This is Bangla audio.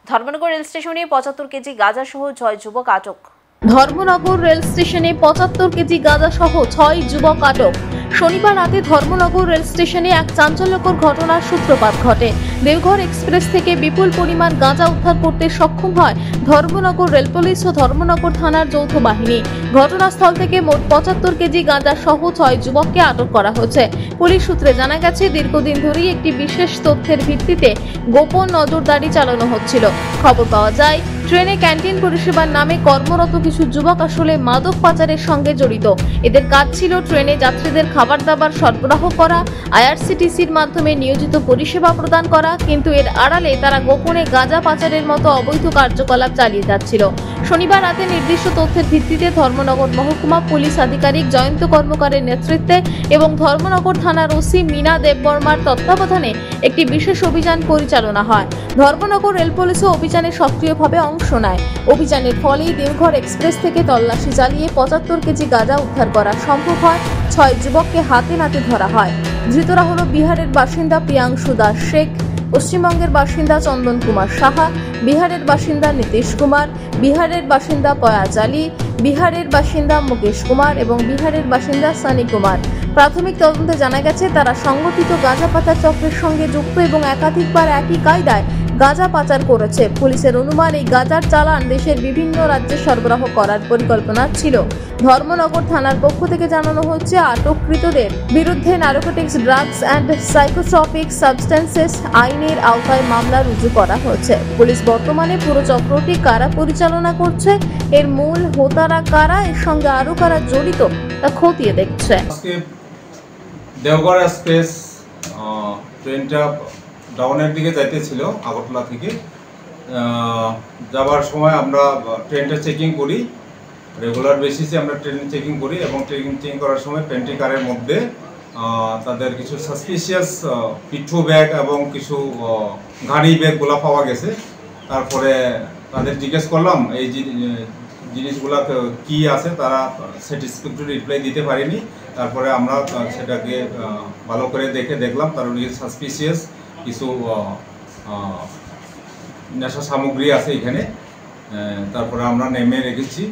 ধর্মনগর রেল স্টেশনে ৭৫ কেজি গাঁজা সহ ৬ যুবক আটক। ধর্মনগর রেল স্টেশনে ৭৫ কেজি গাঁজা সহ ৬ যুবক আটক। শনিবার রাতে ধর্মনগর রেল স্টেশনে এক চাঞ্চল্যকর ঘটনার সূত্রপাত ঘটে। দেওঘর এক্সপ্রেস থেকে বিপুল পরিমাণ গাঁজা উদ্ধার করতে সক্ষম হয় ধর্মনগর রেল পুলিশ ও ধর্মনগর থানার যৌথ বাহিনী। ঘটনাস্থল থেকে মোট ৭৫ কেজি গাঁজা সহ ৬ যুবককে আটক করা হয়েছে। পুলিশ সূত্রে জানা গেছে, দীর্ঘদিন ধরেই একটি বিশেষ তথ্যের ভিত্তিতে গোপন নজরদারি চালানো হচ্ছিল। খবর পাওয়া যায়, ট্রেনে ক্যান্টিন পরিষেবার নামে কর্মরত কিছু যুবক আসলে মাদক পাচারের সঙ্গে জড়িত। এদের কাজ ছিল ট্রেনে যাত্রীদের খাবার দাবার সরবরাহ করা, আইআরসিটিসির মাধ্যমে নিয়োজিত পরিষেবা প্রদান করা, কিন্তু এর আড়ালে তারা গোপনে গাঁজা পাচারের মতো অবৈধ কার্যকলাপ চালিয়ে যাচ্ছিল। শনিবার রাতে নির্দিষ্ট তথ্যের ভিত্তিতে ধর্মনগর মহকুমা পুলিশ আধিকারিক জয়ন্ত কর্মকারের নেতৃত্বে এবং ধর্মনগর থানার ওসি মীনা দেববর্মার তত্ত্বাবধানে একটি বিশেষ অভিযান পরিচালনা হয়। ধর্মনগর রেল পুলিশও অভিযানে সক্রিয়ভাবে অংশ নেয়। অভিযানের ফলেই দেওঘর এক্সপ্রেস থেকে তল্লাশি চালিয়ে ৭৫ কেজি গাঁজা উদ্ধার করা সম্ভব হয়। ৬ যুবককে হাতে নাতে ধরা হয়। ধৃতরা হল বিহারের বাসিন্দা প্রিয়াংশু দাস শেখ, পশ্চিমবঙ্গের বাসিন্দা চন্দন কুমার সাহা, বিহারের বাসিন্দা নীতিশ কুমার, বিহারের বাসিন্দা পয়াজ আলী, বিহারের বাসিন্দা মুকেশ কুমার এবং বিহারের বাসিন্দা সানি কুমার। প্রাথমিক তদন্তে জানা গেছে, তারা সংগঠিত গাঁজা পাচার চক্রের সঙ্গে যুক্ত এবং একাধিকবার একই কায়দায় গাঁজা পাচার করেছে। পুলিশের অনুমান, এই গাঁজার চালান দেশের বিভিন্ন রাজ্যে সরবরাহ করার পরিকল্পনা ছিল। ধর্মনগর থানার পক্ষ থেকে জানানো হচ্ছে, আটককৃতদের বিরুদ্ধে narcotics, drugs and psychotropic substances আইনের আওতায় মামলা রুজু করা হয়েছে। পুলিশ বর্তমানে পুরো চক্রটি কারা পরিচালনা করছে, এর মূল হোতারা কারা, এর সঙ্গে আরো কারা জড়িত তা খতিয়ে দেখছে। দেওঘর এক্সপ্রেস ট্রেনটা ডাউনের দিকে যাইতেছিল আগরতলা থেকে। যাবার সময় আমরা ট্রেনটা চেকিং করি, রেগুলার বেসিসে আমরা ট্রেন চেকিং করি এবং চেকিং করার সময় পেন্ট্রি কারের মধ্যে তাদের কিছু সাসপিশিয়াস পিঠু ব্যাগ এবং কিছু গাড়ি ব্যাগগুলো পাওয়া গেছে। তারপরে তাদের জিজ্ঞেস করলাম এই জিনিসগুলো কি আছে, তারা স্যাটিসফ্যাক্টরি রিপ্লাই দিতে পারেনি। তারপরে আমরা সেটাকে ভালো করে দেখলাম তার সাসপিশিয়াস কিছু নেশা সামগ্রী আছে এখানে। তারপরে আমরা নেমে রেখেছি।